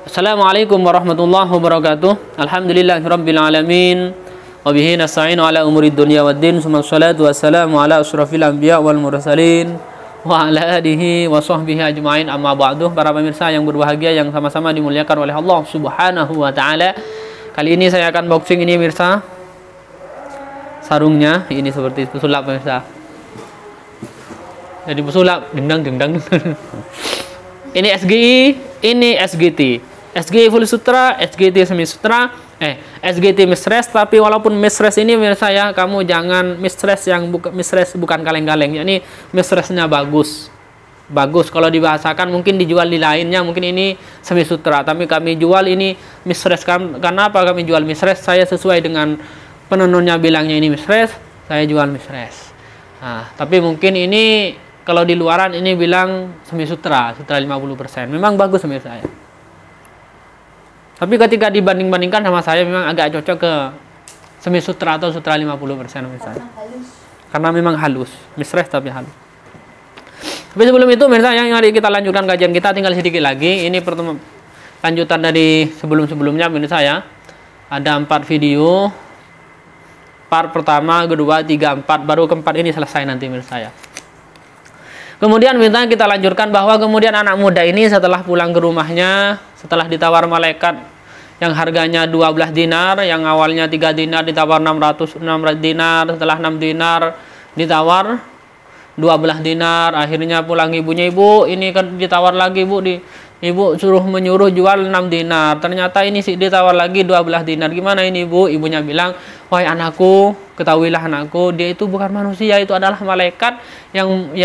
Assalamualaikum warahmatullahi wabarakatuh. Alhamdulillahirabbil alamin. Wa bihi nasta'inu ala umurid dunya waddin. Wassalatu wassalamu ala asyrafil anbiya wal mursalin wa ala alihi wa sahbihi ajmain. Amma ba'du. Para pemirsa yang berbahagia yang sama-sama dimuliakan oleh Allah Subhanahu wa taala. Kali ini saya akan boxing ini pemirsa. Sarungnya ini seperti pesulap pemirsa. Jadi pesulap dendang. Ini SGI, ini SGT. SGI full sutra, SGT semi sutra, SGT mistress. Tapi walaupun mistress ini pemirsa ya, kamu jangan mistress yang bukan kaleng-kaleng. Yakni mistressnya bagus. Kalau dibahasakan mungkin dijual di lainnya, mungkin ini semi sutra. Tapi kami jual ini mistress. Karena apa kami jual mistress? Saya sesuai dengan penenunnya bilangnya ini mistress, saya jual mistress. Nah, tapi mungkin ini kalau di luaran ini bilang semi sutra 50%. Memang bagus pemirsa ya. Tapi ketika dibanding-bandingkan sama saya memang agak cocok ke semi sutra atau sutra 50% pemirsa. Karena memang halus, mistress tapi halus. Tapi sebelum itu pemirsa yang mari kita lanjutkan kajian kita, tinggal sedikit lagi. Ini pertemuan lanjutan dari sebelum-sebelumnya pemirsa ya. Ada 4 video. Part pertama, kedua, 3, 4, baru keempat ini selesai nanti pemirsa ya. Kemudian minta kita lanjutkan bahwa kemudian anak muda ini setelah pulang ke rumahnya, setelah ditawar malaikat yang harganya 12 dinar, yang awalnya 3 dinar ditawar 600 dinar, setelah 6 dinar ditawar 12 dinar, akhirnya pulang ibunya, ibu ini kan ditawar lagi bu, ibu menyuruh jual 6 dinar, ternyata ini sih ditawar lagi 12 dinar, gimana ini bu? Ibunya bilang, wahai anakku, ketahuilah anakku, dia itu bukan manusia, itu adalah malaikat yang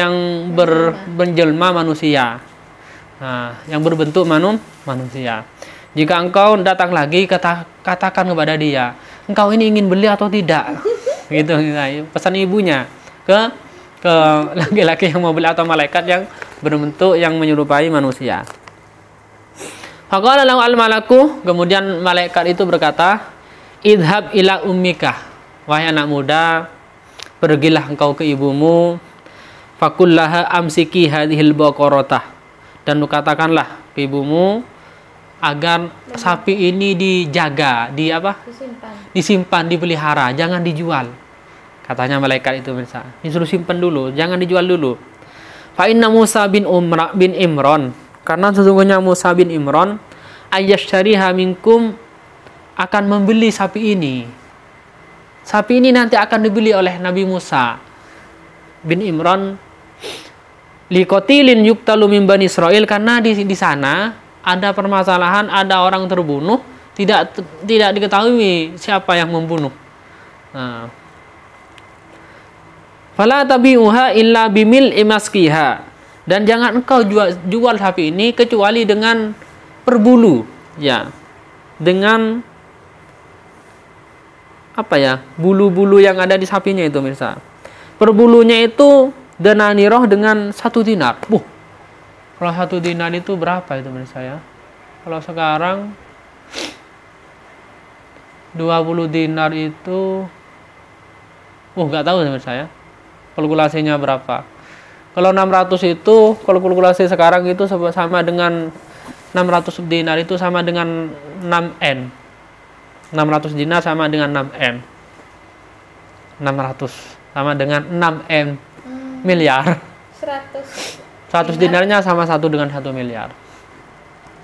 berjelma manusia, nah, yang berbentuk manusia. Jika engkau datang lagi, katakan kepada dia, engkau ini ingin beli atau tidak? Gitu, pesan ibunya ke laki-laki yang mau beli atau malaikat yang berbentuk yang menyerupai manusia. Faqala lahu al-malaku, kemudian malaikat itu berkata, idhab ila ummika, wahai anak muda, pergilah engkau ke ibumu, fakullaha amsiki hadhil baqaratah, dan katakanlah ke ibumu agar sapi ini dijaga, disimpan, dipelihara, jangan dijual. Katanya malaikat itu pemirsa, disuruh simpan dulu, jangan dijual dulu. Fa inna Musa bin Imran, karena sesungguhnya Musa bin Imran ayyashtariha minkum, akan membeli sapi ini. Sapi ini nanti akan dibeli oleh Nabi Musa bin Imran liqatilin yuqtalu min Bani Israil, karena di sana ada permasalahan, ada orang terbunuh, tidak diketahui siapa yang membunuh. Nah, fala tabi'uha illa bimil imaskiha, dan jangan engkau jual sapi ini kecuali dengan perbulu ya, dengan apa ya, bulu-bulu yang ada di sapinya itu mirsa. Perbulunya itu denaniroh dengan 1 dinar. Kalau 1 dinar itu berapa itu mirsa ya? Kalau sekarang 20 dinar itu nggak tahu mirsa ya, kalkulasinya berapa. Kalau 600 itu, kalau kalkulasi sekarang itu sama dengan 600 dinar itu sama dengan 6 M. 600 dinar sama dengan 6 M. 600 sama dengan 6 M miliar. 100 dinarnya sama 1 dengan 1 miliar.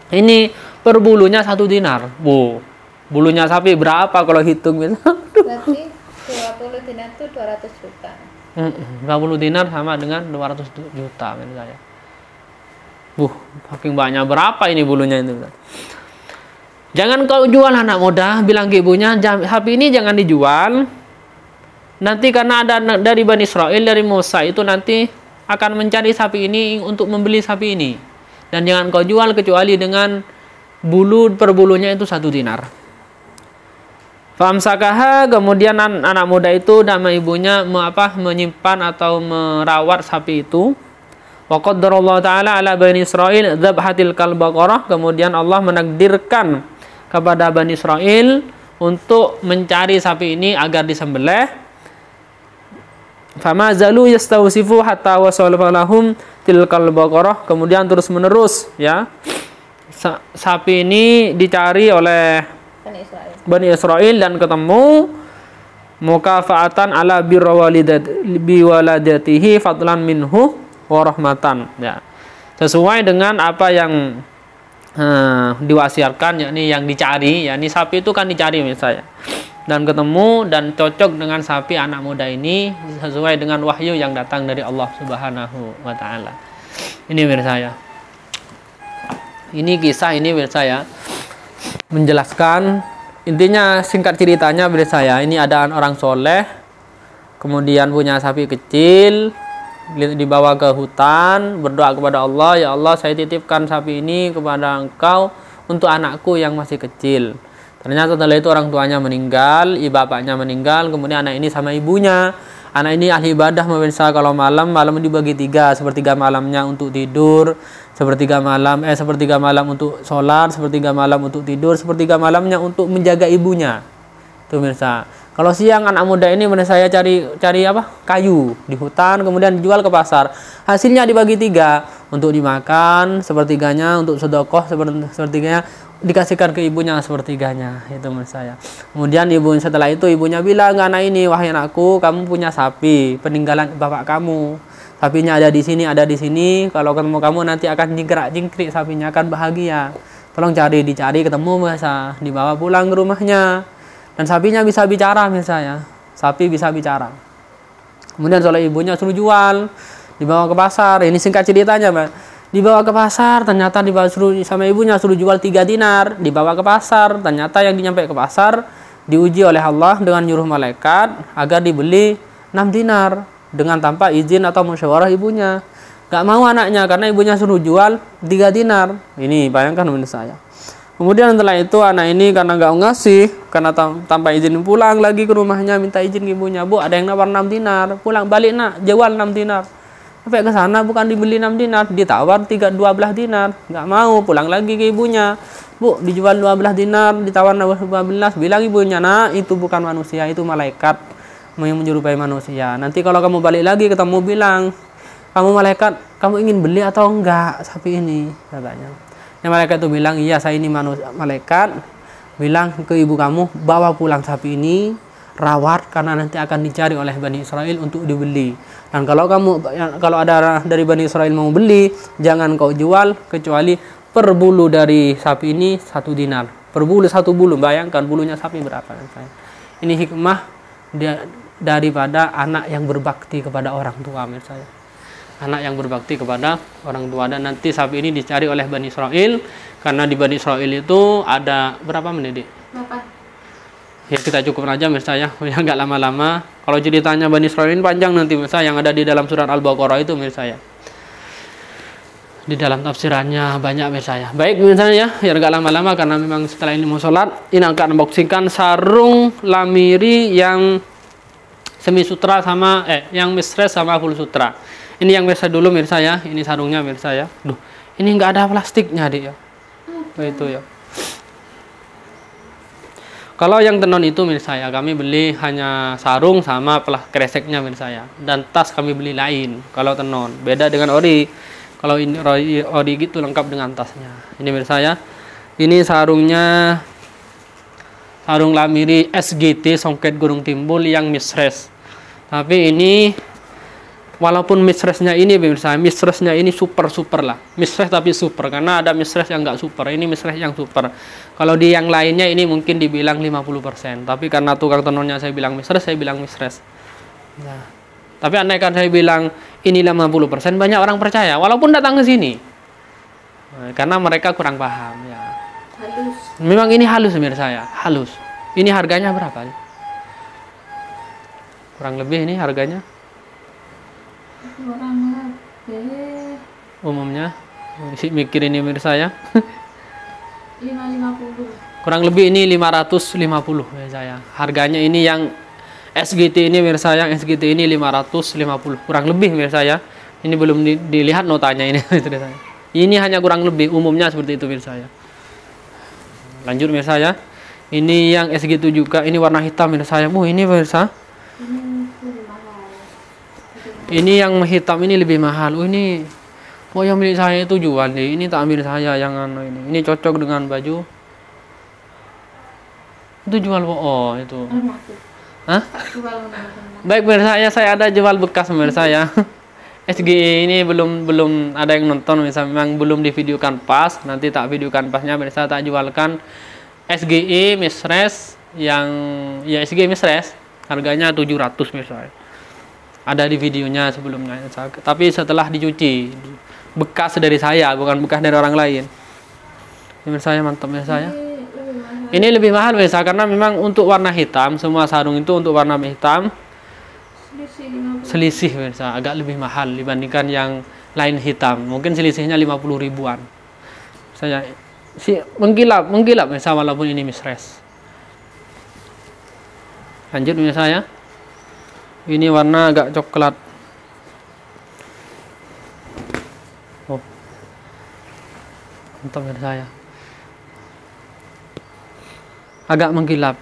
Ini per bulunya 1 dinar. Bulunya sapi berapa kalau hitung? Berarti 20 dinar itu 200 juta. 20 dinar sama dengan 200 juta menurut saya. Saking banyak, berapa ini bulunya itu? Jangan kau jual anak muda, bilang ke ibunya, sapi ini jangan dijual. Nanti karena ada dari Bani Israil, dari Musa itu nanti akan mencari sapi ini untuk membeli sapi ini. Dan jangan kau jual kecuali dengan bulu per bulunya itu 1 dinar. Famsakaha, kemudian anak muda itu nama ibunya menyimpan atau merawat sapi itu. Wa qaddarallahu ta'ala ala Bani Israil dzabhatil kalbaqarah, kemudian Allah menakdirkan kepada Bani Israil untuk mencari sapi ini agar disembelih. Fama zalu yastawsifu hatta wasalafalahum tilkal baqarah, kemudian terus menerus ya sapi ini dicari oleh Bani Israel. Bani Israel dan ketemu, mukafa'atan ala biwaladatihi fadlan minhu wa rahmatan, ya. Sesuai dengan apa yang diwasiatkan, yakni yang dicari, yakni sapi itu kan dicari misalnya, dan ketemu dan cocok dengan sapi anak muda ini sesuai dengan wahyu yang datang dari Allah Subhanahu wa taala. Ini misalnya. Ini kisah ini misalnya menjelaskan, intinya singkat ceritanya misalnya, ini ada orang soleh kemudian punya sapi kecil, dibawa ke hutan, berdoa kepada Allah, ya Allah saya titipkan sapi ini kepada engkau untuk anakku yang masih kecil. Ternyata setelah itu orang tuanya meninggal, bapaknya meninggal, kemudian anak ini sama ibunya. Anak ini ahli ibadah pemirsa, kalau malam dibagi 3, sepertiga malamnya untuk tidur, sepertiga malam untuk sholat, sepertiga malam untuk tidur, sepertiga malamnya untuk menjaga ibunya. Itu pemirsa. Kalau siang anak muda ini saya cari kayu di hutan, kemudian dijual ke pasar. Hasilnya dibagi 3, untuk dimakan sepertiganya, untuk sedekah sepertiganya, dikasihkan ke ibunya sepertiganya. Itu menurut saya. Kemudian setelah itu ibunya bilang, anak ini, wahai anakku, kamu punya sapi peninggalan bapak kamu. Sapinya ada di sini. Kalau ketemu kamu nanti akan jingkrik sapinya, akan bahagia. Tolong dicari ketemu masa, dibawa pulang ke rumahnya. Dan sapinya bisa bicara misalnya. Sapi bisa bicara. Kemudian oleh ibunya suruh jual, dibawa ke pasar. Ini singkat ceritanya, Mbak. Dibawa ke pasar, ternyata sama ibunya suruh jual 3 dinar, dibawa ke pasar. Ternyata yang nyampe ke pasar diuji oleh Allah dengan nyuruh malaikat agar dibeli 6 dinar dengan tanpa izin atau musyawarah ibunya. Gak mau anaknya karena ibunya suruh jual 3 dinar. Ini bayangkan menurut saya. Kemudian setelah itu anak ini karena gak ngasih, karena tanpa izin pulang lagi ke rumahnya, minta izin ke ibunya, Bu ada yang nawar 6 dinar, pulang balik nak, jual 6 dinar. Sampai ke sana bukan dibeli 6 dinar, ditawar 12 dinar, gak mau, pulang lagi ke ibunya, Bu dijual 12 dinar, ditawar 12, bilang ibunya, nah itu bukan manusia, itu malaikat yang menyerupai manusia. Nanti kalau kamu balik lagi ketemu, bilang, kamu malaikat, kamu ingin beli atau enggak sapi ini, katanya. Yang malaikat itu bilang, iya saya ini malaikat. Bilang ke ibu kamu, bawa pulang sapi ini, rawat karena nanti akan dicari oleh Bani Israel untuk dibeli. Dan kalau ada dari Bani Israel mau beli, jangan kau jual kecuali per bulu dari sapi ini 1 dinar. Per bulu 1 bulu, bayangkan bulunya sapi berapa. Ini hikmah daripada anak yang berbakti kepada orang tua, misalnya. Anak yang berbakti kepada orang tua. Dan nanti sapi ini dicari oleh Bani Israel, karena di Bani Israel itu ada berapa menit? 8. Ya kita cukup aja misalnya, ya nggak lama-lama. Kalau ceritanya Bani Israel ini panjang nanti misalnya, yang ada di dalam surat Al-Baqarah itu misalnya. Di dalam tafsirannya banyak misalnya. Baik misalnya ya nggak lama-lama karena memang setelah ini mau sholat. Ini akan unboxingkan sarung lamiri yang semi sutra sama yang mistres sama full sutra. Ini yang biasa dulu mirsa ya, ini sarungnya mirsa ya. Duh, ini nggak ada plastiknya Dik ya. Itu ya. Kalau yang tenon itu mirsa ya, kami beli hanya sarung sama kreseknya mirsa ya. Dan tas kami beli lain. Kalau tenon, beda dengan ori. Kalau ini ori gitu lengkap dengan tasnya. Ini mirsa ya. Ini sarungnya, sarung lamiri SGT Songket Gunung Timbul yang misres. Tapi ini walaupun misresnya ini pemirsa, misresnya ini super lah, misres tapi super, karena ada misres yang nggak super, ini misres yang super. Kalau di yang lainnya ini mungkin dibilang 50%, tapi karena tukang tenunnya saya bilang misres, saya bilang misres. Nah, tapi andai kan saya bilang ini 50%, banyak orang percaya, walaupun datang ke sini, karena mereka kurang paham ya. Halus. Memang ini halus pemirsa ya, halus. Ini harganya berapa? Kurang lebih ini harganya. Kurang lebih Umumnya si mikir ini pemirsa ya. 550. Kurang lebih ini 550 ya saya. Harganya ini yang SGT ini pemirsa, yang SGT ini 550. Kurang lebih pemirsa ya. Ini belum dilihat notanya ini. Ini hanya kurang lebih, umumnya seperti itu pemirsa ya. Lanjut pemirsa ya. Ini yang SGT juga, ini warna hitam pemirsa ya. Ini pemirsa. Ini lebih mahal. Ini yang hitam ini lebih mahal. Ini Oh yang milik saya itu jual nih, ini tak ambil saya yang anu ini cocok dengan baju. Itu jual oh itu. Hah? Baik pemirsa saya ada jual bekas pemirsa ya. SGE ini belum ada yang nonton misalnya memang belum divideokan pas, nanti tak videokan pasnya pemirsa tak jualkan SGE misres yang ya SGE misres harganya 700 misalnya. Ada di videonya sebelumnya. Tapi setelah dicuci bekas dari saya bukan bekas dari orang lain. Pemirsa saya mantap ya saya. Ini lebih mahal pemirsa karena memang untuk warna hitam semua sarung itu untuk warna hitam selisih pemirsa agak lebih mahal dibandingkan yang lain hitam. Mungkin selisihnya 50 ribuan. Saya menggilap pemirsa walaupun ini misres. Lanjut pemirsa ya. Ini warna agak coklat. Oh. Mantap pemirsa ya. Agak menggilap.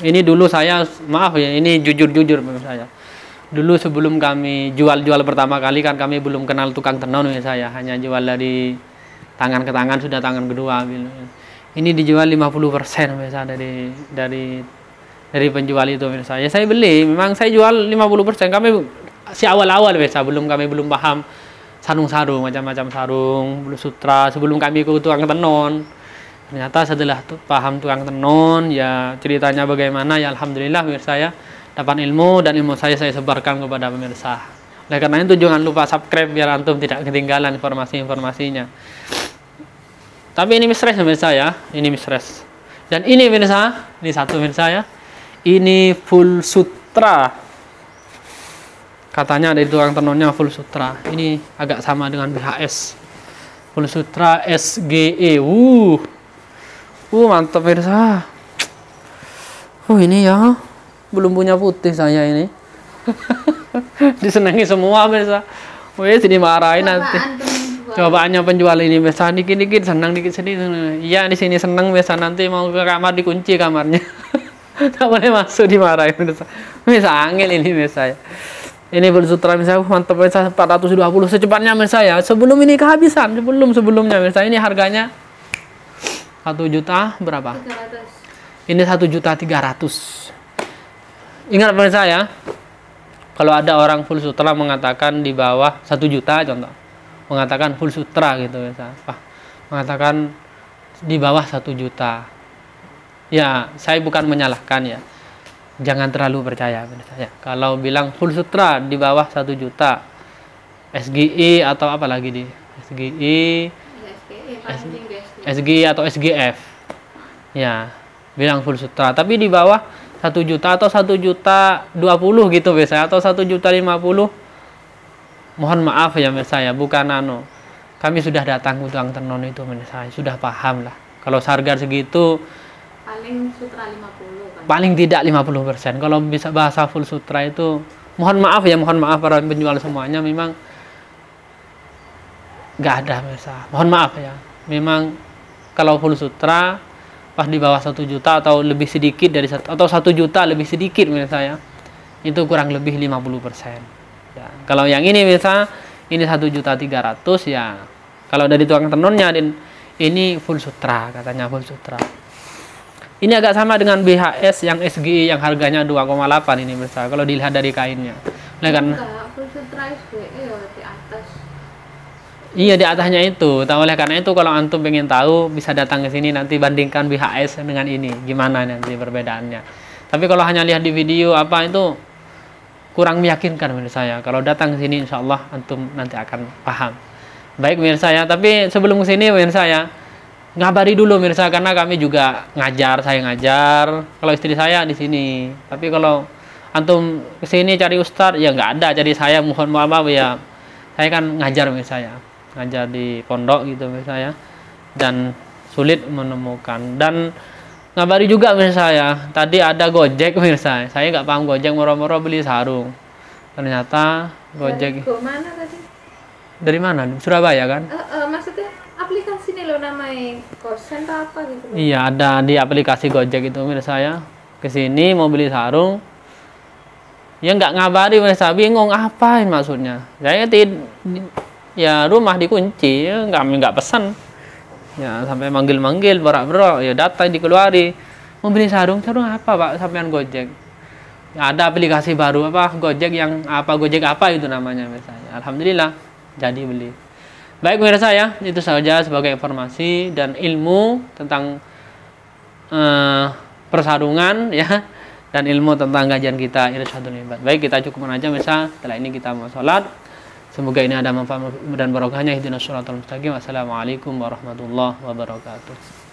Ini dulu saya, maaf ya, ini jujur saya. Dulu sebelum kami jual pertama kali kan kami belum kenal tukang tenun ya saya, hanya jual dari tangan ke tangan, sudah tangan kedua. Ini dijual 50% biasa dari penjual itu biasa. Ya saya beli, memang saya jual 50%. Kami si awal-awal biasa, belum paham sarung-sarung, macam-macam sarung, bulu sutra sebelum kami ke tukang tenun. Ternyata setelah paham tukang tenun, ya ceritanya bagaimana, ya alhamdulillah pemirsa ya, dapat ilmu dan ilmu saya sebarkan kepada pemirsa. Oleh karena itu jangan lupa subscribe biar antum tidak ketinggalan informasinya. Tapi ini misres pemirsa ya, ini misres. Dan ini pemirsa, ini satu pemirsa ya, ini full sutra. Katanya dari tukang tenunnya full sutra. Ini agak sama dengan BHS. Full sutra SGE. Mantap pemirsa. Ini ya belum punya putih saya ini. Disenangi semua pemirsa. Wes dimarahin nanti. Cobaannya penjual ini pemirsa dikit-dikit senang, dikit sedih. Iya di sini senang pemirsa, nanti mau ke kamar dikunci kamarnya. Tak boleh masuk, dimarahin pemirsa. Pemirsa angel ini pemirsa ya. Ini full sutra pemirsa, mantap pemirsa, 420 secepatnya pemirsa ya. Sebelum ini kehabisan, sebelumnya pemirsa ini harganya 1 juta berapa? 300. Ini 1.300.000. Ingat pemirsa ya, kalau ada orang full sutra mengatakan di bawah 1 juta contoh, mengatakan full sutra gitu pemirsa, mengatakan di bawah 1 juta. Ya, saya bukan menyalahkan ya. Jangan terlalu percaya pemirsa ya. Kalau bilang full sutra di bawah 1 juta, SGE atau apa lagi di SGE, SGE atau SGF, ya bilang full sutra. Tapi di bawah 1 juta atau 1.020.000 gitu biasanya, atau 1.050.000, mohon maaf ya pemirsa ya, bukan kami sudah datang ke tukang tenun itu pemirsa, sudah paham lah. Kalau harga segitu paling sutra 50 kan? Paling tidak 50%. Kalau bisa bahasa full sutra itu mohon maaf para penjual semuanya, memang nggak ada pemirsa. Mohon maaf ya, memang kalau full sutra pas di bawah 1 juta atau lebih sedikit dari atau 1 juta lebih sedikit pemirsa ya, itu kurang lebih 50%. Ya, kalau yang ini pemirsa, ini 1.300.000 ya. Kalau dari tukang tenunnya ini full sutra, katanya full sutra. Ini agak sama dengan BHS yang SGE yang harganya 2,8 ini pemirsa, kalau dilihat dari kainnya. Karena full sutra SGE di atas. Iya di atasnya itu. Oleh karena itu kalau antum pengen tahu bisa datang ke sini, nanti bandingkan BHS dengan ini gimana nanti perbedaannya. Tapi kalau hanya lihat di video itu kurang meyakinkan menurut saya. Kalau datang ke sini insya Allah antum nanti akan paham. Baik pemirsa ya. Tapi sebelum ke sini pemirsa ya, ngabari dulu pemirsa, karena kami juga saya ngajar. Kalau istri saya di sini. Tapi kalau antum ke sini cari ustadz ya nggak ada. Jadi saya mohon maaf ya. Saya kan ngajar pemirsa ya. Ngajar di pondok gitu misalnya, dan sulit menemukan. Dan ngabari juga pemirsa ya, tadi ada Gojek pemirsa, saya nggak paham Gojek, moro-moro beli sarung, ternyata Gojek dari mana tadi? Dari mana? Surabaya kan? Maksudnya aplikasi ini loh namanya Kosen atau apa gitu? Iya ada di aplikasi Gojek itu pemirsa ya. Kesini mau beli sarung, ya nggak ngabari pemirsa, bingung apain maksudnya. Saya ya rumah dikunci, ya, nggak pesan. Ya sampai manggil-manggil, berak-berak, ya data dikeluari. Mau beli sarung apa Pak sampean Gojek? Ya, ada aplikasi baru apa Gojek yang apa Gojek apa itu namanya misalnya. Alhamdulillah jadi beli. Baik pemirsa ya, itu saja sebagai informasi dan ilmu tentang persarungan ya, dan ilmu tentang kajian kita Irsyadul Ibad. Baik, kita cukupkan aja misal. Setelah ini kita mau sholat. Semoga ini ada manfaat dan barokahnya. Ihdinas shiratal mustaqim. Wassalamualaikum warahmatullahi wabarakatuh.